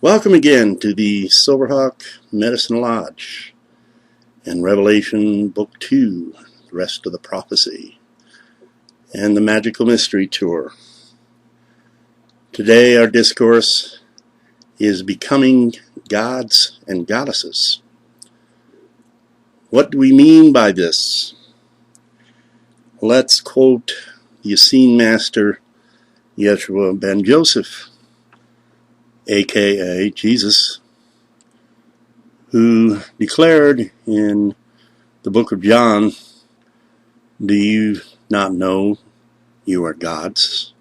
Welcome again to the Silverhawk Medicine Lodge and Revelation Book 2, the rest of the prophecy, and the Magical Mystery Tour. Today our discourse is Becoming Gods and Goddesses. What do we mean by this? Let's quote the Essene Master Yeshua ben Joseph, aka Jesus, who declared in the book of John, "Do you not know you are gods?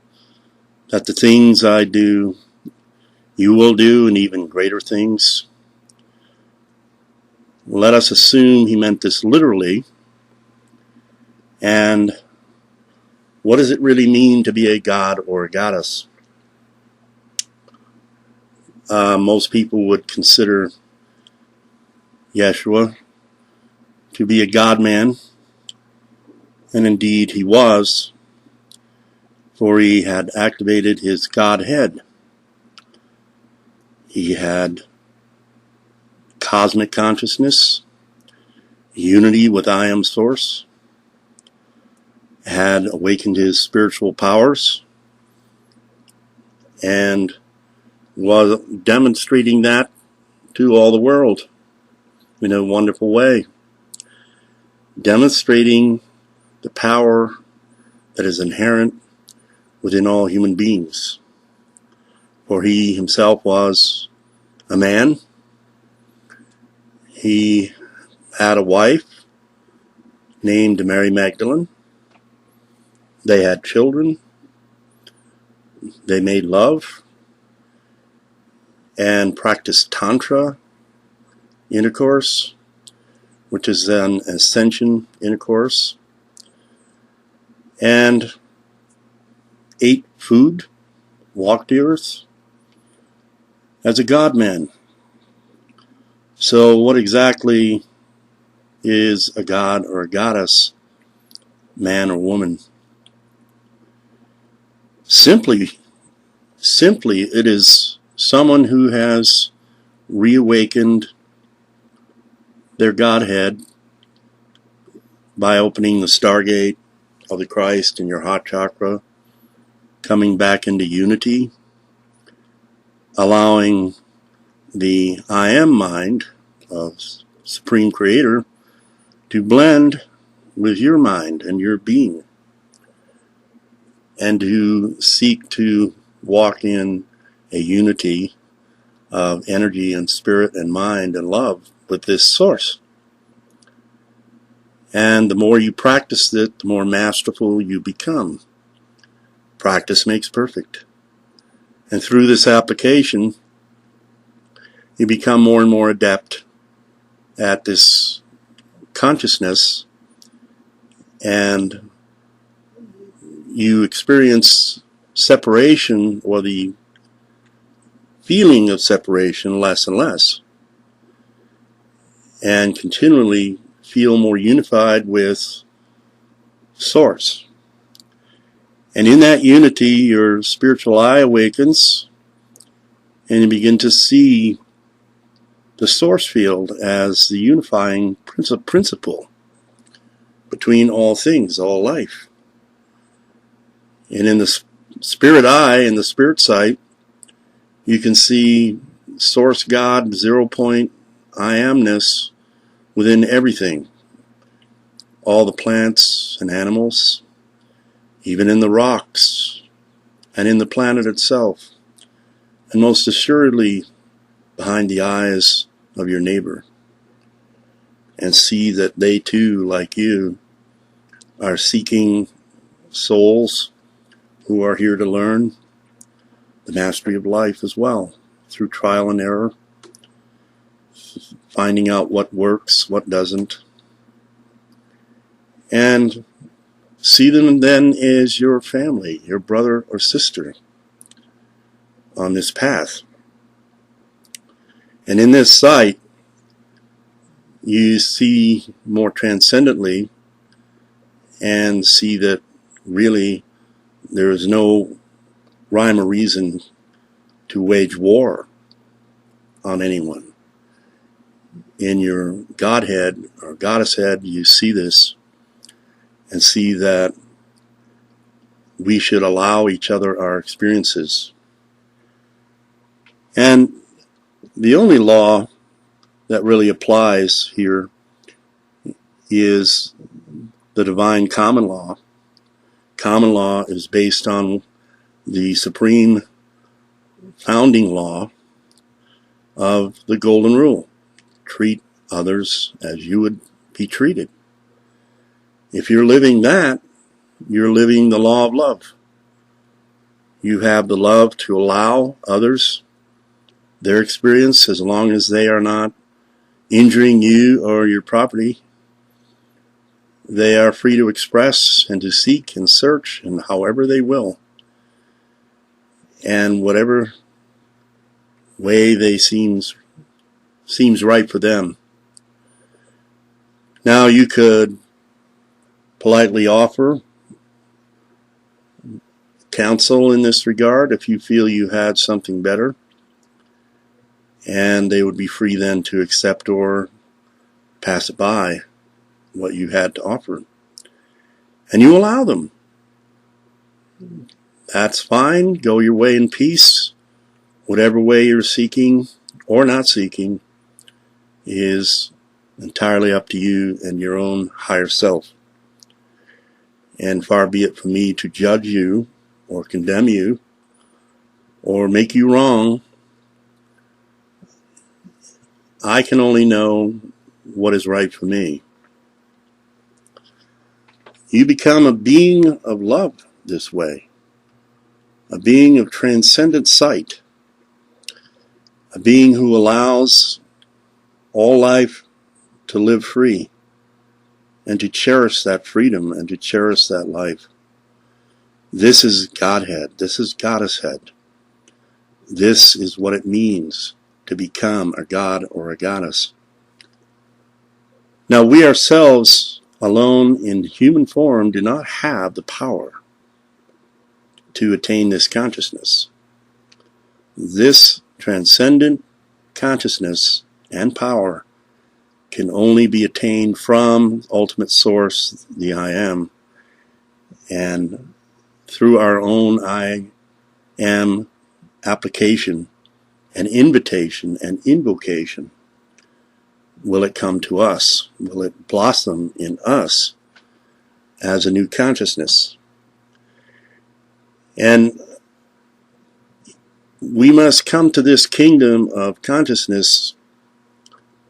That the things I do, you will do, and even greater things?" Let us assume he meant this literally. And what does it really mean to be a god or a goddess? Most people would consider Yeshua to be a God-man, and indeed he was, for he had activated his Godhead. He had cosmic consciousness, unity with I Am Source, had awakened his spiritual powers, and was demonstrating that to all the world in a wonderful way, demonstrating the power that is inherent within all human beings. For he himself was a man. He had a wife named Mary Magdalene. They had children. They made love and practiced Tantra intercourse, which is an ascension intercourse, and ate food, walked the earth as a God-man. So what exactly is a god or a goddess, man or woman? Simply, it is someone who has reawakened their Godhead by opening the Stargate of the Christ in your heart chakra, coming back into unity, allowing the I Am mind of Supreme Creator to blend with your mind and your being, and to seek to walk in a unity of energy and spirit and mind and love with this source. And the more you practice it, the more masterful you become. Practice makes perfect. And through this application, you become more and more adept at this consciousness, and you experience separation, or the feeling of separation, less and less, and continually feel more unified with Source. And in that unity, your spiritual eye awakens, and you begin to see the source field as the unifying principle between all things, all life. And in the spirit eye, in the spirit sight, you can see Source God, 0 point I Amness within everything. All the plants and animals, even in the rocks, and in the planet itself, and most assuredly behind the eyes of your neighbor. And see that they too, like you, are seeking souls who are here to learn the mastery of life as well, through trial and error, finding out what works, what doesn't, and see them then as your family, your brother or sister on this path. And in this sight, you see more transcendently, and see that really there is no rhyme or reason to wage war on anyone. In your Godhead or Goddess head, you see this and see that we should allow each other our experiences. And the only law that really applies here is the divine common law. Common law is based on the supreme founding law of the Golden Rule. Treat others as you would be treated. If you're living that, you're living the law of love. You have the love to allow others their experience as long as they are not injuring you or your property. They are free to express and to seek and search and however they will. And whatever way they seems right for them. Now you could politely offer counsel in this regard if you feel you had something better, and they would be free then to accept or pass it by what you had to offer. And you allow them. That's fine. Go your way in peace. Whatever way you're seeking or not seeking is entirely up to you and your own higher self. And far be it from me to judge you or condemn you or make you wrong. I can only know what is right for me. You become a being of love this way, a being of transcendent sight, a being who allows all life to live free and to cherish that freedom and to cherish that life. This is Godhead. This is Goddess head. This is what it means to become a god or a goddess. Now we ourselves alone in human form do not have the power to attain this consciousness. This transcendent consciousness and power can only be attained from ultimate source, the I Am, and through our own I Am application and invitation and invocation will it come to us, will it blossom in us as a new consciousness. And we must come to this kingdom of consciousness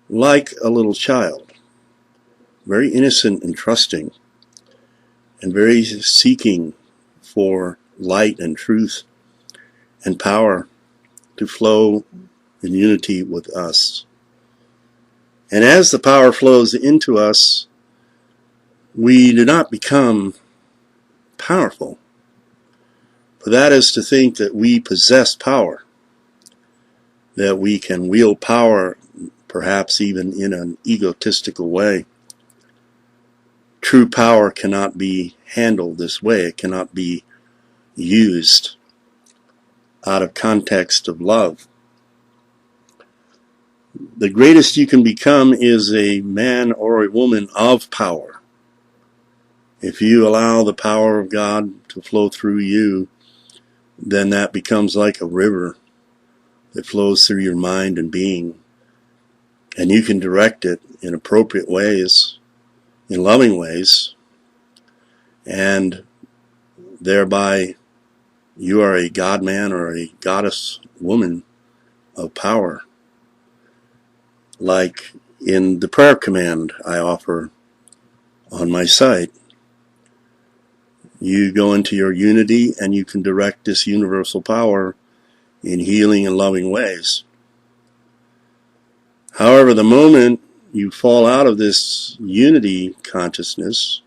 like a little child, very innocent and trusting, and very seeking for light and truth and power to flow in unity with us. And as the power flows into us, we do not become powerful. For that is to think that we possess power, that we can wield power perhaps even in an egotistical way. True power cannot be handled this way. It cannot be used out of context of love. The greatest you can become is a man or a woman of power. If you allow the power of God to flow through you, then that becomes like a river that flows through your mind and being. And you can direct it in appropriate ways, in loving ways, and thereby you are a God man or a goddess woman of power. Like in the prayer command I offer on my site, you go into your unity and you can direct this universal power in healing and loving ways. However, the moment you fall out of this unity consciousness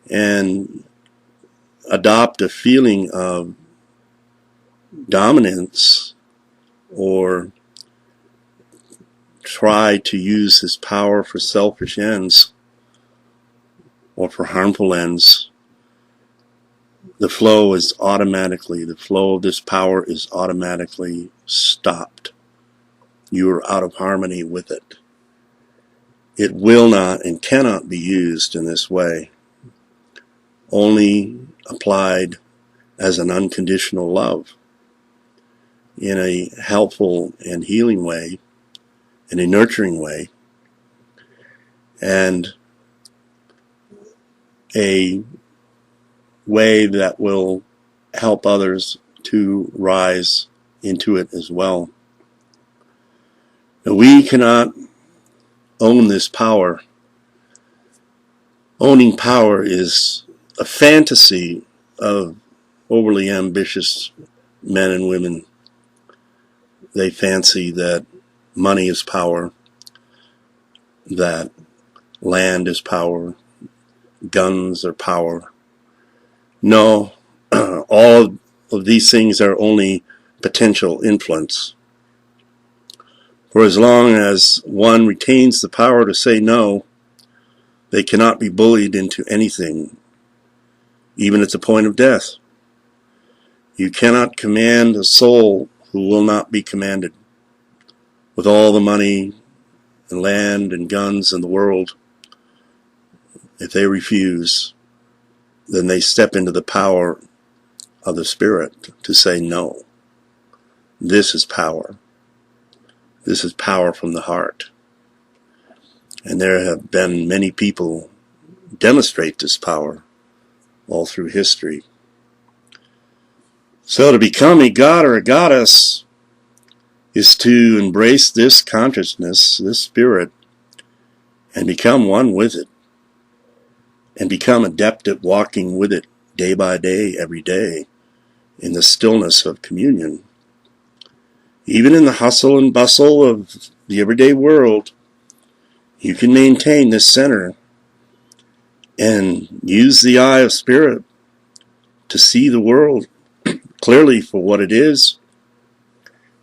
and adopt a feeling of dominance or try to use this power for selfish ends or for harmful ends, the flow of this power is automatically stopped. you are out of harmony with it. It will not and cannot be used in this way, only applied as an unconditional love in a helpful and healing way, in a nurturing way, and a way that will help others to rise into it as well. Now, we cannot own this power. Owning power is a fantasy of overly ambitious men and women. They fancy that money is power, that land is power, guns are power. No, all of these things are only potential influence. For as long as one retains the power to say no, they cannot be bullied into anything, even at the point of death. You cannot command a soul who will not be commanded. With all the money and land and guns in the world, if they refuse, then they step into the power of the Spirit to say no. This is power. This is power from the heart. And there have been many people demonstrate this power all through history. So to become a god or a goddess is to embrace this consciousness, this spirit, and become one with it, and become adept at walking with it day by day, every day, in the stillness of communion. Even in the hustle and bustle of the everyday world, you can maintain this center and use the eye of spirit to see the world clearly for what it is,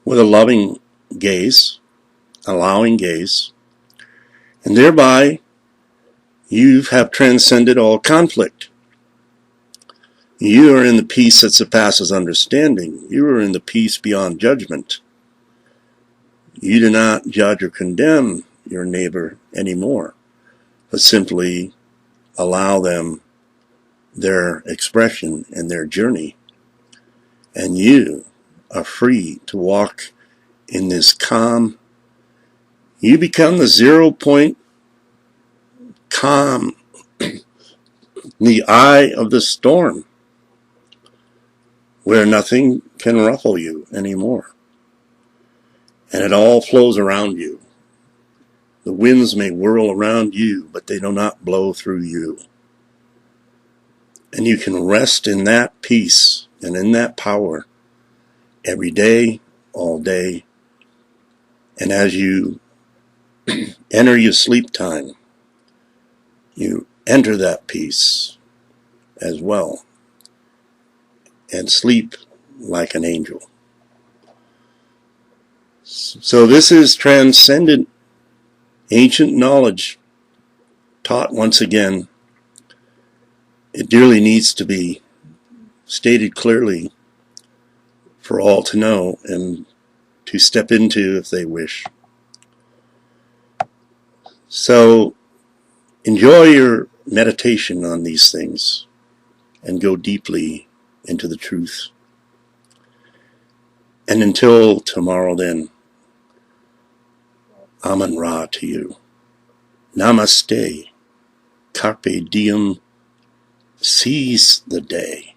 with a loving gaze, allowing gaze, and thereby you have transcended all conflict. You are in the peace that surpasses understanding. You are in the peace beyond judgment. You do not judge or condemn your neighbor anymore, but simply allow them their expression and their journey. And you are free to walk in this calm. You become the 0 point calm, the eye of the storm, where nothing can ruffle you anymore. And it all flows around you. The winds may whirl around you, but they do not blow through you. And you can rest in that peace and in that power every day, all day. And as you enter your sleep time, you enter that peace as well and sleep like an angel. So this is transcendent ancient knowledge taught once again. It dearly needs to be stated clearly for all to know and to step into if they wish. So enjoy your meditation on these things and go deeply into the truth. And until tomorrow then, Amun Ra to you. Namaste. Carpe diem. Seize the day.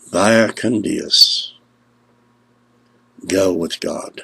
Vaya con Dios. Go with God.